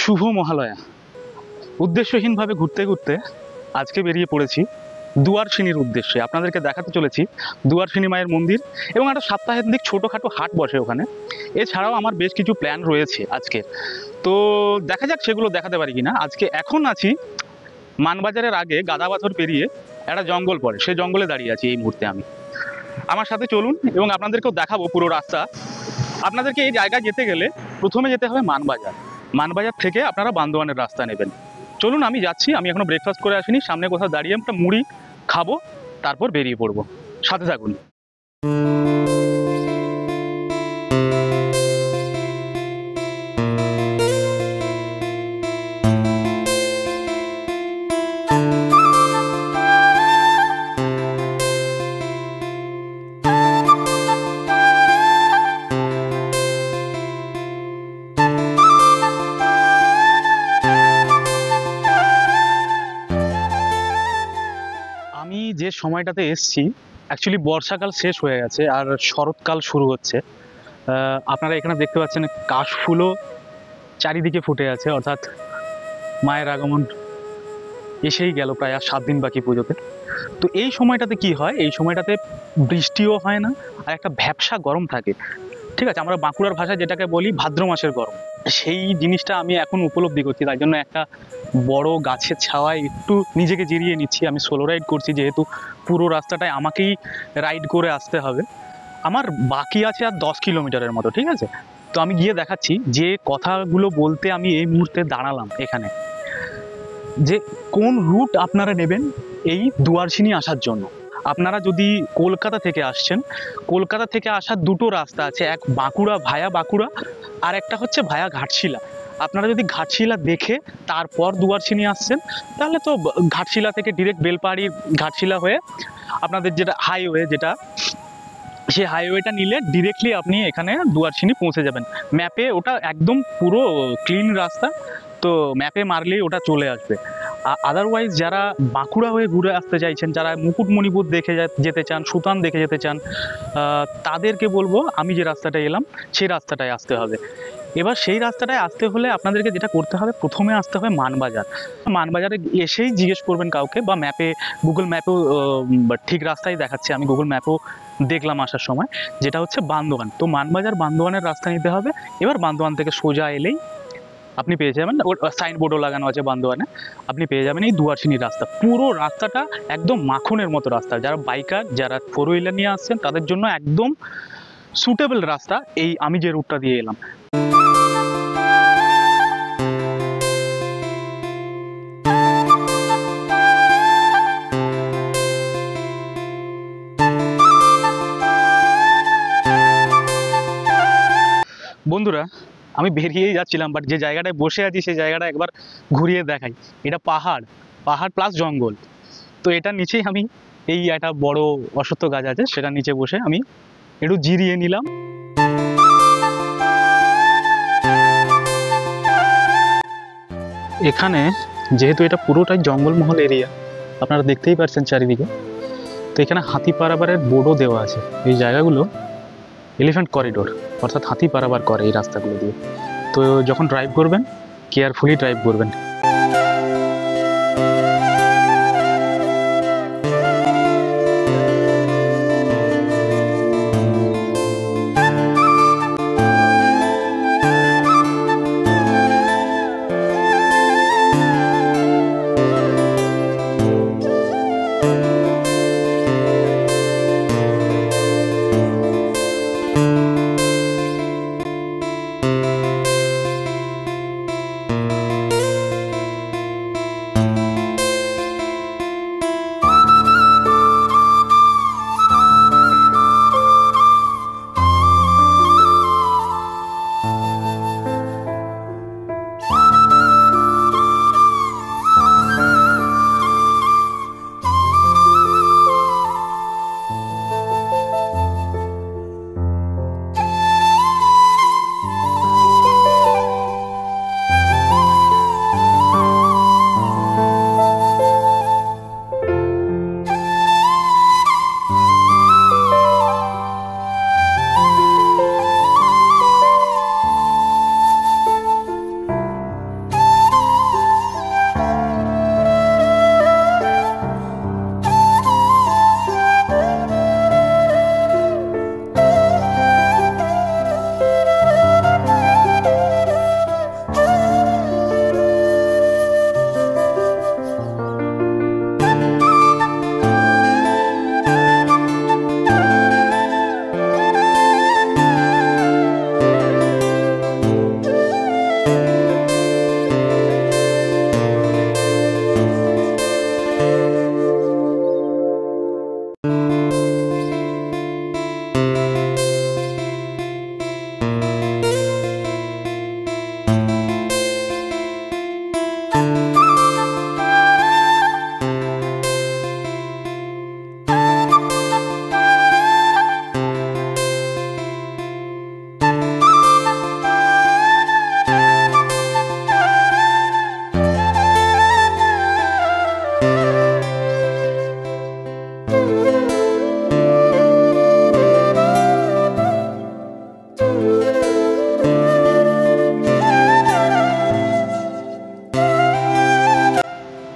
শুভ মহালয়া। উদ্দেশ্যহীনভাবে ঘুরতে ঘুরতে আজকে বেরিয়ে পড়েছি দুয়ারসিনীর উদ্দেশ্যে। আপনাদেরকে দেখাতে চলেছি দুয়ারসিনী মায়ের মন্দির এবং একটা সাপ্তাহিক ছোটোখাটো হাট বসে ওখানে। এছাড়াও আমার বেশ কিছু প্ল্যান রয়েছে আজকে, তো দেখা যাক সেগুলো দেখাতে পারি কিনা। আজকে এখন আছি মানবাজারের আগে গাদাপাথর পেরিয়ে একটা জঙ্গল পড়ে, সেই জঙ্গলে দাঁড়িয়ে আছি এই মুহূর্তে আমি। আমার সাথে চলুন এবং আপনাদেরকেও দেখাবো পুরো রাস্তা। আপনাদেরকে এই জায়গায় যেতে গেলে প্রথমে যেতে হবে মানবাজার। মানবাজার থেকে আপনারা বান্দোয়ানের রাস্তা নেবেন। চলুন, আমি যাচ্ছি। আমি এখনো ব্রেকফাস্ট করে আসিনি, সামনে কোথাও দাঁড়িয়ে একটা মুড়ি খাবো, তারপর বেরিয়ে পড়বো। সাথে থাকুন। আমি যে সময়টাতে এসছি, অ্যাকচুয়ালি বর্ষাকাল শেষ হয়ে গেছে আর শরৎকাল শুরু হচ্ছে। আপনারা এখানে দেখতে পাচ্ছেন কাশফুলও চারিদিকে ফুটে আছে, অর্থাৎ মায়ের আগমন এসেই গেল। প্রায় আর 7 দিন বাকি পুজোতে। তো এই সময়টাতে কি হয়, এই সময়টাতে বৃষ্টিও হয় না আর একটা ভ্যাপসা গরম থাকে। ঠিক আছে, আমরা বাঁকুড়ার ভাষায় যেটাকে বলি ভাদ্র মাসের গরম, সেই জিনিসটা আমি এখন উপলব্ধি করছি। তাই জন্য একটা বড় গাছের ছাওয়ায় একটু নিজেকে জিরিয়ে নিচ্ছি। আমি সোলো রাইড করছি, যেহেতু পুরো রাস্তাটায় আমাকেই রাইড করে আসতে হবে। আমার বাকি আছে আর 10 কিলোমিটারের মতো, ঠিক আছে। তো আমি গিয়ে দেখাচ্ছি যে কথাগুলো বলতে আমি এই মুহূর্তে দাঁড়ালাম এখানে, যে কোন রুট আপনারা নেবেন এই দুয়ারসিনী আসার জন্য। আপনারা যদি কলকাতা থেকে আসছেন, কলকাতা থেকে আসার দুটো রাস্তা আছে, এক বাঁকুড়া ভায়া বাঁকুড়া, আর একটা হচ্ছে ভায়া ঘাটশিলা। আপনারা যদি ঘাটশিলা দেখে তারপর দুয়ারসিনী আসছেন, তাহলে তো ঘাটশিলা থেকে ডিরেক্ট বেলপাহাড়ি ঘাটশিলা হয়ে আপনাদের যেটা হাইওয়ে, যেটা সেই হাইওয়েটা নিলে ডিরেক্টলি আপনি এখানে দুয়ারসিনী পৌঁছে যাবেন। ম্যাপে ওটা একদম পুরো ক্লিন রাস্তা, তো ম্যাপে মারলেই ওটা চলে আসবে। আদারওয়াইজ যারা বাঁকুড়া হয়ে ঘুরে আসতে চাইছেন, যারা মুকুটমণিপুর দেখে যেতে চান, সুতান দেখে যেতে চান, তাদেরকে বলবো আমি যে রাস্তাটায় এলাম সেই রাস্তাটায় আসতে হবে। এবার সেই রাস্তাটায় আসতে হলে আপনাদেরকে যেটা করতে হবে, প্রথমে আসতে হবে মানবাজার। মানবাজারে এসেই জিজ্ঞেস করবেন কাউকে, বা ম্যাপে, গুগল ম্যাপেও ঠিক রাস্তাই দেখাচ্ছে। আমি গুগল ম্যাপেও দেখলাম আসার সময়, যেটা হচ্ছে বান্দোয়ান। তো মানবাজার বান্দোয়ানের রাস্তা নিতে হবে। এবার বান্দোয়ান থেকে সোজা এলেই আপনি পেয়ে যাবেন, ওর সাইনবোর্ডও লাগানো আছে বান্দোয়ানে, আপনি পেয়ে যাবেন এই দুয়ারসিনীর রাস্তা। পুরো রাস্তাটা একদম মাখনের মতো রাস্তা। যারা বাইকার, যারা 4 হুইলার নিয়ে আসছেন, তাদের জন্য একদম সুটেবল রাস্তা এই আমি যে রুটটা দিয়ে এলাম। বন্ধুরা, আমি বেরিয়েই যাচ্ছিলাম, বাট যে জায়গাটায় বসে আছি সেই জায়গাটা একবার ঘুরিয়ে দেখাই। এটা পাহাড়, পাহাড় প্লাস জঙ্গল। তো এটার নিচেই আমি, এই একটা বড় অশ্বত্থ গাছ আছে, সেটার নিচে বসে আমি একটু জিরিয়ে নিলাম। এখানে যেহেতু এটা পুরোটাই জঙ্গলমহল এরিয়া, আপনারা দেখতেই পাচ্ছেন চারিদিকে, তো এখানে হাতি পারাবারের বোর্ডও দেওয়া আছে। এই জায়গাগুলো এলিফ্যান্ট করিডোর, অর্থাৎ হাতি পারাবার করে এই রাস্তাগুলো দিয়ে। তো যখন ড্রাইভ করবেন, কেয়ারফুলি ড্রাইভ করবেন।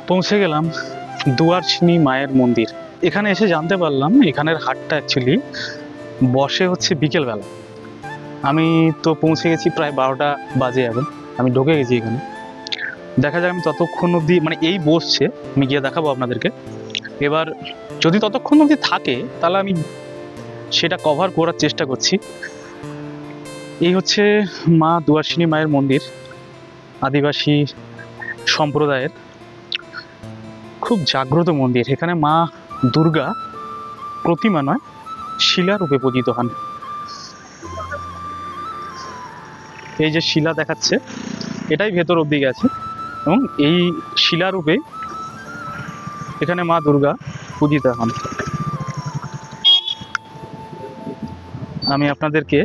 পৌঁছে গেলাম দুয়ারসিনী মায়ের মন্দির। এখানে এসে জানতে পারলাম এখানের হাটটা অ্যাকচুয়ালি বসে হচ্ছে বিকেলবেলা। আমি তো পৌঁছে গেছি প্রায় 12টা বাজে, এখন আমি ঢুকে গেছি এখানে। দেখা যাক আমি ততক্ষণ অবধি, মানে এই বসছে, আমি গিয়ে দেখাবো আপনাদেরকে। এবার যদি ততক্ষণ অবধি থাকে তাহলে আমি সেটা কভার করার চেষ্টা করছি। এই হচ্ছে মা দুয়ারসিনী মায়ের মন্দির, আদিবাসী সম্প্রদায়ের খুব জাগ্রত মন্দির। এখানে মা দুর্গা প্রতিমা নয়, শিলারূপে পূজিত হন। এই যে শিলা দেখাচ্ছে, এটাই ভেতর অব্দি গেছে এবং এই শিলারূপে এখানে মা দুর্গা পূজিত হন। আমি আপনাদেরকে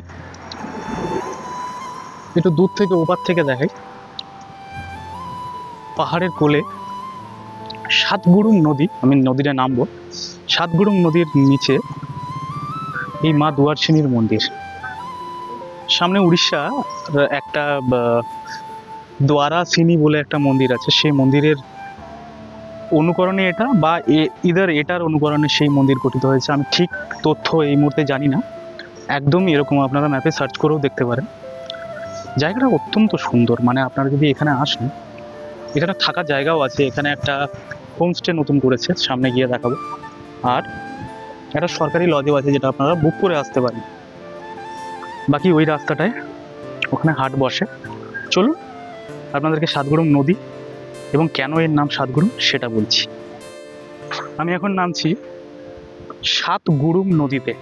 একটু দূর থেকে ওপার থেকে দেখাই। পাহাড়ের কোলে সাতগুড়ুম নদী, আমি নদীটা নামবো, সাতগুড়ুম নদীর নিচে এই মা দুয়ারসিনীর মন্দির। সামনে উড়িষ্যা একটা দ্বারাসিনী বলে একটা মন্দির আছে, সেই মন্দিরের অনুকরণে এটা, বা ইদার এটার অনুকরণে সেই মন্দির গঠিত হয়েছে। আমি ঠিক তথ্য এই মুহূর্তে জানি না, একদমই এরকম আপনারা ম্যাপে সার্চ করেও দেখতে পারেন। জায়গাটা অত্যন্ত সুন্দর, মানে আপনারা যদি এখানে আসেন, এখানে থাকার জায়গাও আছে। এখানে একটা হোমস্টে নতুন করেছে, সামনে গিয়ে দেখাবো। আর একটা সরকারি লজও আছে যেটা আপনারা বুক করে আসতে পারেন। বাকি ওই রাস্তাটায় ওখানে হাট বসে। চলুন আপনাদেরকে সাতগুড়ুম নদী এবং কেন এর নাম সাতগুড়ুম সেটা বলছি। আমি এখন নামছি সাতগুড়ুম নদীতে।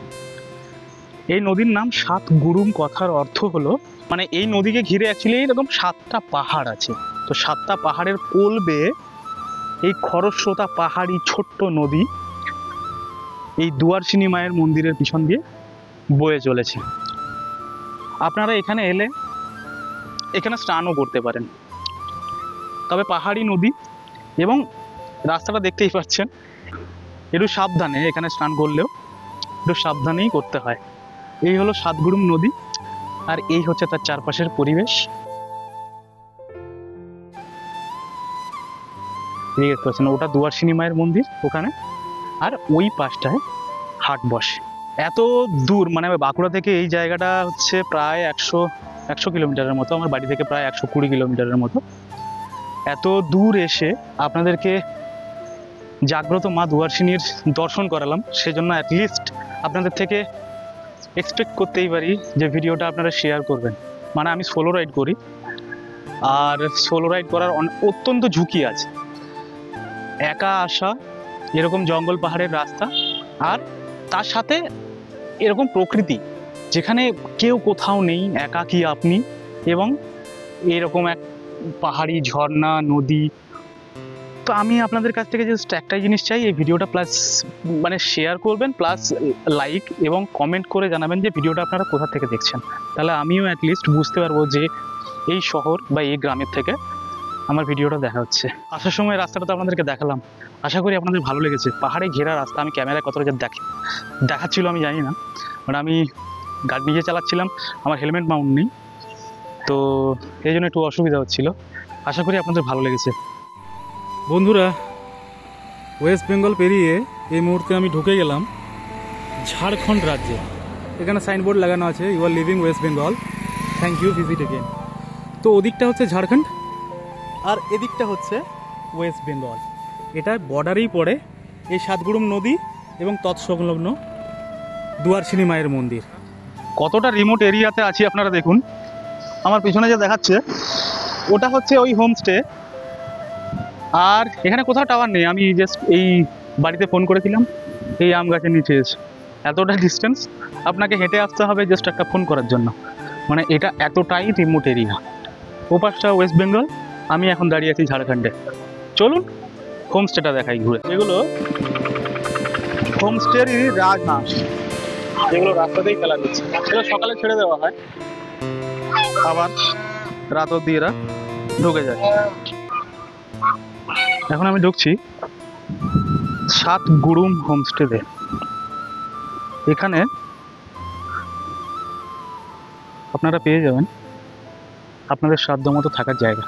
এই নদীর নাম সাতগুড়ুম কথার অর্থ হলো, মানে এই নদীকে ঘিরে অ্যাকচুয়ালি এরকম 7টা পাহাড় আছে। তো 7টা পাহাড়ের কোল বেয়ে এই খরস্রোতা পাহাড়ি ছোট্ট নদী এই দুয়ারসিনী মায়ের মন্দিরের পিছন দিয়ে বয়ে চলেছে। আপনারা এখানে এলে এখানে স্নানও করতে পারেন, তবে পাহাড়ি নদী এবং রাস্তাটা দেখতেই পাচ্ছেন, একটু সাবধানে এখানে স্নান করলেও একটু সাবধানেই করতে হয়। এই হলো সাতগুড়ুম নদী, আর এই হচ্ছে তার চারপাশের পরিবেশ। দেখতে পাচ্ছেন ওটা দুয়ারসিনী মায়ের মন্দির ওখানে, আর ওই পাশটায় হাট বসে। এত দূর, মানে বাঁকুড়া থেকে এই জায়গাটা হচ্ছে প্রায় 100 কিলোমিটারের মতো, আমার বাড়ি থেকে প্রায় 120 কিলোমিটারের মতো। এত দূর এসে আপনাদেরকে জাগ্রত মা দুয়ারসিনীর দর্শন করালাম, সেজন্য অ্যাটলিস্ট আপনাদের থেকে এক্সপেক্ট করতেই পারি যে ভিডিওটা আপনারা শেয়ার করবেন। মানে আমি সোলো রাইড করি, আর সোলো রাইড করার অত্যন্ত ঝুঁকি আছে। একা আসা, এরকম জঙ্গল পাহাড়ের রাস্তা, আর তার সাথে এরকম প্রকৃতি যেখানে কেউ কোথাও নেই, একাকী আপনি, এবং এরকম এক পাহাড়ি ঝর্ণা নদী। তো আমি আপনাদের কাছ থেকে জাস্ট একটাই জিনিস চাই, এই ভিডিওটা প্লাস মানে শেয়ার করবেন, প্লাস লাইক এবং কমেন্ট করে জানাবেন যে ভিডিওটা আপনারা কোথা থেকে দেখছেন। তাহলে আমিও অ্যাটলিস্ট বুঝতে পারবো যে এই শহর বা এই গ্রামের থেকে আমার ভিডিওটা দেখা হচ্ছে। আসার সময় রাস্তাটা তো আপনাদেরকে দেখালাম, আশা করি আপনাদের ভালো লেগেছে। পাহাড়ে ঘেরা রাস্তা, আমি ক্যামেরায় কতটা যে দেখাচ্ছিল আমি জানি না, বাট আমি গাড়ি নিজে চালাচ্ছিলাম, আমার হেলমেট মাউন্ট নেই, তো এই জন্য একটু অসুবিধা হচ্ছিল। আশা করি আপনাদের ভালো লেগেছে। বন্ধুরা, ওয়েস্ট বেঙ্গল পেরিয়ে এই মুহূর্তে আমি ঢুকে গেলাম ঝাড়খণ্ড রাজ্যে। এখানে সাইনবোর্ড লাগানো আছে, you are living West Bengal, thank you, visit again. তো ওদিকটা হচ্ছে ঝাড়খণ্ড আর এদিকটা হচ্ছে ওয়েস্ট বেঙ্গল। এটা বর্ডারেই পড়ে এই সাতগুড়ুম নদী এবং তৎসংলগ্ন দুয়ারসিনী মায়ের মন্দির। কতটা রিমোট এরিয়াতে আছি আপনারা দেখুন। আমার পিছনে যে দেখাচ্ছে ওটা হচ্ছে ওই হোমস্টে, আর এখানে কোথাও টাওয়ার নেই। আমি জাস্ট এই বাড়িতে ফোন করেছিলাম, এই আম গাছের নিচে এসে এতটা ডিস্টেন্স আপনাকে হেঁটে আসতে হবে জাস্ট একটা ফোন করার জন্য। মানে এটা এতটাই রিমোট এরিয়া। ওপাশটা ওয়েস্ট বেঙ্গল, আমি এখন দাঁড়িয়ে আছি ঝাড়খণ্ডে। চলুন হোমস্টেটা দেখাই ঘুরে। এগুলো হোমস্টেরই রাজহাঁস, যেগুলো রাস্তাতেই ফেলা দিচ্ছে। এগুলো সকালে ছেড়ে দেওয়া হয়, আবার রাত অব্দি এরা ঢুকে যায়। এখন আমি ঢুকছি সাতগুড়ুম হোমস্টেতে। এখানে আপনারা পেয়ে যাবেন আপনাদের সাধ্য মতো থাকার জায়গা।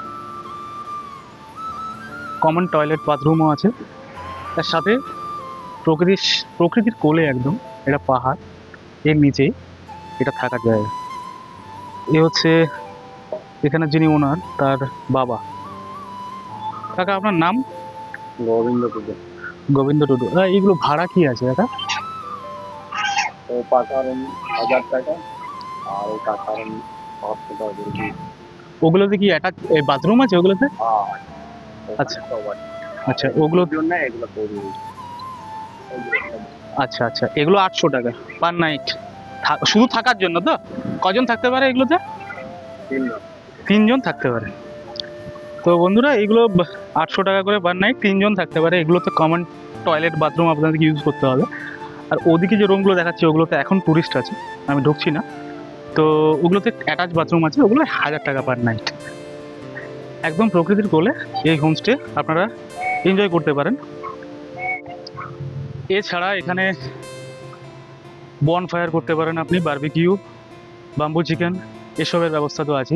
কমন টয়লেট বাথরুমও আছে। তার সাথে প্রকৃতির কোলে একদম, এটা পাহাড়, এর নিচেই এটা থাকার জায়গা। এ হচ্ছে এখানে যিনি ওনার, তার বাবা। কাকা আপনার নাম? গোবিন্দ টুডু। গোবিন্দ টুডু। এইগুলো ভাড়া কি আছে কাকা? ও পাকা রুম 1000 টাকা আর ও কাকা রুম 500 টাকা করে দিই। ওগুলোতে কি অ্যাটাচ বাথরুম আছে ওগুলোতে? আচ্ছা আচ্ছা ওগুলোর জন্য এগুলো করি। আচ্ছা আচ্ছা, এগুলো 800 টাকা পার নাইট, শুধু থাকার জন্য তো? কজন থাকতে পারে এগুলোতে? 3 জন থাকতে পারে। তো বন্ধুরা এগুলো 800 টাকা করে পার নাইট, 3 জন থাকতে পারে। এগুলোতে কমন টয়লেট বাথরুম আপনাদেরকে ইউজ করতে হবে। আর ওদিকে যে রুমগুলো দেখাচ্ছি ওগুলোতে এখন টুরিস্ট আছে, আমি ঢুকছি না। তো ওগুলোতে অ্যাটাচ বাথরুম আছে, ওগুলো 1000 টাকা পার নাইট। একদম প্রকৃতির কোলে এই হোমস্টে আপনারা এনজয় করতে পারেন। এছাড়া এখানে বনফায়ার করতে পারেন আপনি, বারবিকিউ, বাম্বু চিকেন, এসবের ব্যবস্থা তো আছে।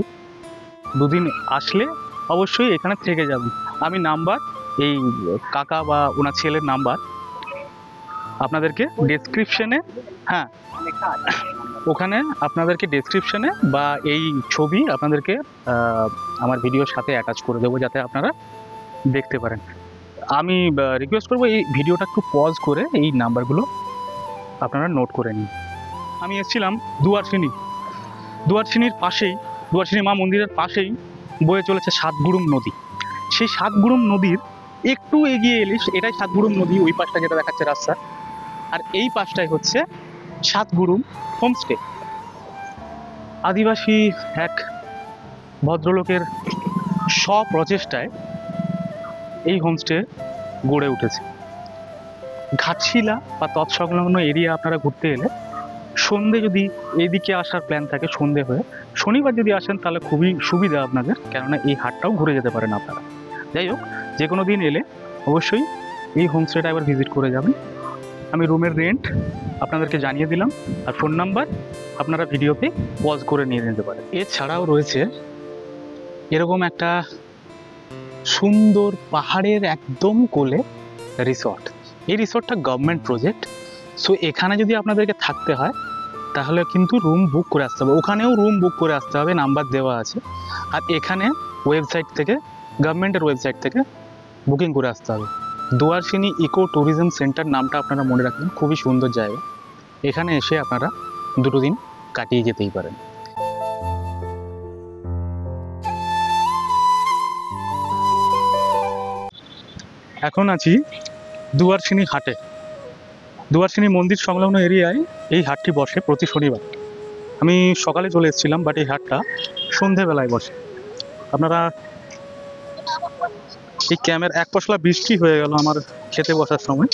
দুদিন আসলে অবশ্যই এখানে থেকে যাবেন। আমি নাম্বার, এই কাকা বা ওনার ছেলের নাম্বার আপনাদেরকে ডেসক্রিপশনে, হ্যাঁ ওখানে আপনাদেরকে ডেসক্রিপশনে বা এই ছবি আপনাদেরকে আমার ভিডিওর সাথে অ্যাটাচ করে দেবো, যাতে আপনারা দেখতে পারেন। আমি রিকোয়েস্ট করবো এই ভিডিওটা একটু পজ করে এই নাম্বারগুলো আপনারা নোট করে নিন। আমি এসেছিলাম দুয়ারসিনির পাশেই, দুয়ারসিনি মা মন্দিরের পাশেই বয়ে চলেছে সাতগুড়ুম নদী। সেই সাতগুড়ুম নদীর একটু এগিয়ে এলে এটাই সাতগুড়ুম নদী, ওই পাশটা যেটা দেখাচ্ছে রাস্তা, আর এই পাশটাই হচ্ছে সাতগুড়ুম হোমস্টে। আদিবাসী এক ভদ্রলোকের স্বপ্রচেষ্টায় এই হোমস্টে গড়ে উঠেছে। ঘাটশিলা বা তৎসংলগ্ন এরিয়া আপনারা ঘুরতে এলে সন্ধে যদি এইদিকে আসার প্ল্যান থাকে, সন্ধে হয়ে শনিবার যদি আসেন তাহলে খুবই সুবিধা আপনাদের, কেননা এই হাটটাও ঘুরে যেতে পারেন আপনারা। যাই হোক, যে কোনো দিন এলে অবশ্যই এই হোমস্টেটা একবার ভিজিট করে যাবেন। আমি রুমের রেন্ট আপনাদেরকে জানিয়ে দিলাম, আর ফোন নাম্বার আপনারা ভিডিওতে পজ করে নিয়ে নিতে পারেন। এছাড়াও রয়েছে এরকম একটা সুন্দর পাহাড়ের একদম কোলে রিসর্ট। এই রিসর্টটা গভর্নমেন্ট প্রজেক্ট। সো এখানে যদি আপনাদেরকে থাকতে হয় তাহলে কিন্তু রুম বুক করে আসতে হবে, ওখানেও রুম বুক করে আসতে হবে, নাম্বার দেওয়া আছে। আর এখানে ওয়েবসাইট থেকে, গভর্নমেন্টের ওয়েবসাইট থেকে বুকিং করে আসতে হবে। দুয়ারসিনি ইকো ট্যুরিজম সেন্টার নামটা আপনারা মনে রাখবেন, খুবই সুন্দর জায়গা। এখানে এসে আপনারা 2 দিন কাটিয়ে যেতেই পারেন। এখন আছি দুয়ারসিনি হাটে। দুয়ারসিনি মন্দির সংলগ্ন এরিয়ায় এই হাটটি বসে প্রতি শনিবার। আমি সকালে চলে এসেছিলাম, বাট এই হাটটা সন্ধেবেলায় বসে। আপনারা এই এক পশলা বৃষ্টি হয়ে গেল আমার খেতে বসার সময়।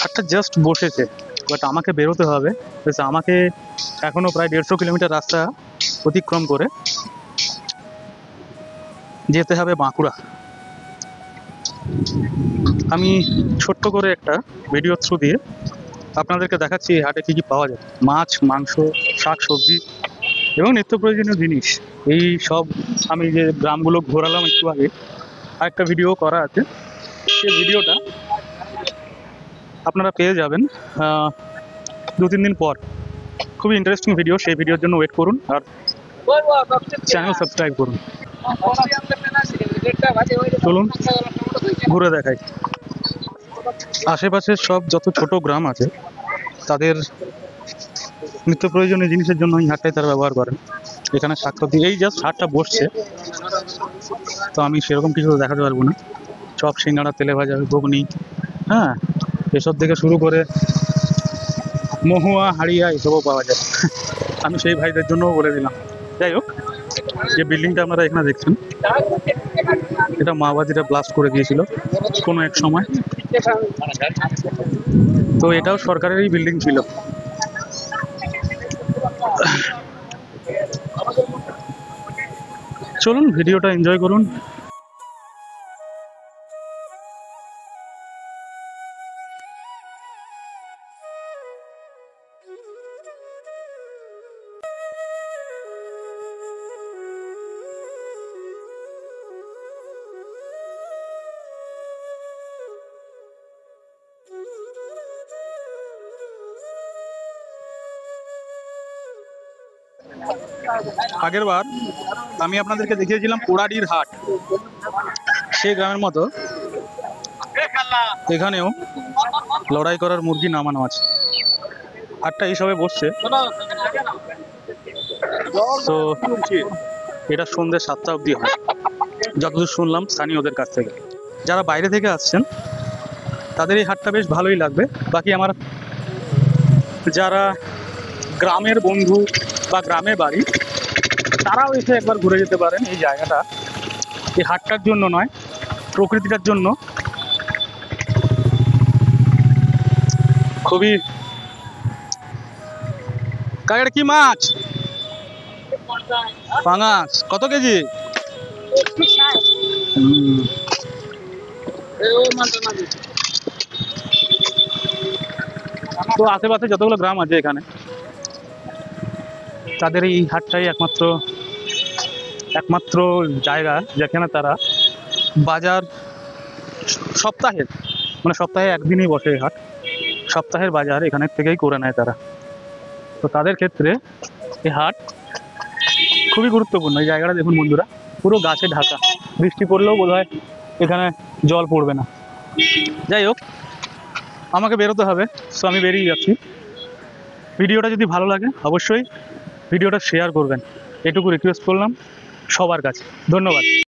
হাটটা জাস্ট বসেছে, বাট আমাকে বেরোতে হবে। আমাকে এখনো প্রায় 150 কিলোমিটার রাস্তা অতিক্রম করে যেতে হবে বাঁকুড়া। আমি ছোট্ট করে একটা ভিডিও থ্রু দিয়ে আপনাদেরকে দেখাচ্ছি এই হাটে কী কী পাওয়া যায়। মাছ, মাংস, শাক সবজি এবং নিত্য প্রয়োজনীয় জিনিস, এই সব। আমি যে গ্রামগুলো ঘোরালাম একটু আগে, আরেকটা ভিডিও করা আছে, সেই ভিডিওটা আপনারা পেয়ে যাবেন 2-3 দিন পর। খুবই ইন্টারেস্টিং ভিডিও, সেই ভিডিওর জন্য ওয়েট করুন আর চ্যানেল সাবস্ক্রাইব করুন। চলুন ঘুরে দেখাই। আশেপাশের সব যত ছোট গ্রাম আছে তাদের নিত্য প্রয়োজনীয় জিনিসের জন্য এই হাটটাই তারা ব্যবহার করেন। এখানে শাকসবজি, এই জাস্ট হাটটা বসছে, তো আমি সেরকম কিছু দেখাতে পারবো না। চপ, সিঙ্গাড়া, তেলে ভাজা, ঘুগনি, হ্যাঁ এসব থেকে শুরু করে মহুয়া, হাড়িয়া এসবও পাওয়া যায়। আমি সেই ভাইদের জন্যও বলে দিলাম। যাই হোক, যে বিল্ডিংটা আপনারা এখানে দেখছেন, এটা মাওবাদীরা ব্লাস্ট করে দিয়েছিল কোনো এক সময়, তো এটাও সরকারেরই বিল্ডিং ছিল। চলুন ভিডিওটা এনজয় করুন। আগের বার আমি আপনাদেরকে দেখিয়েছিলাম পোড়াডির হাট, সেই গ্রামের মতো এখানেও লড়াই করার মুরগি নামানো আছে। হাটটা এইসবে বসছে। তো এটা সন্ধ্যে 7টা অবধি হয় যতদূর শুনলাম স্থানীয়দের কাছ থেকে। যারা বাইরে থেকে আসছেন তাদের এই হাটটা বেশ ভালোই লাগবে। বাকি আমার যারা গ্রামের বন্ধু বা গ্রামে বাড়ি তারাও এসে একবার ঘুরে যেতে পারেন। এই জায়গাটা এই হাটটার জন্য নয়, প্রকৃতিটার জন্য খুবই। কাকাটা কি মাছ? পাঙাশ কত কেজি? তো আশেপাশে যতগুলো গ্রাম আছে এখানে তাদের এই হাটটাই একমাত্র জায়গা যেখানে তারা বাজার সপ্তাহে একদিনই বসে এই হাট, সপ্তাহের বাজার এখানের থেকেই করে নেয় তারা। তো তাদের ক্ষেত্রে এই হাট খুবই গুরুত্বপূর্ণ। এই জায়গাটা দেখুন বন্ধুরা, পুরো গাছে ঢাকা, বৃষ্টি পড়লেও বোধহয় এখানে জল পড়বে না। যাই হোক, আমাকে বেরোতে হবে, সো আমি বেরিয়ে যাচ্ছি। ভিডিওটা যদি ভালো লাগে অবশ্যই ভিডিওটা শেয়ার করবেন, এটুকু রিকোয়েস্ট করলাম সবার কাছে। ধন্যবাদ।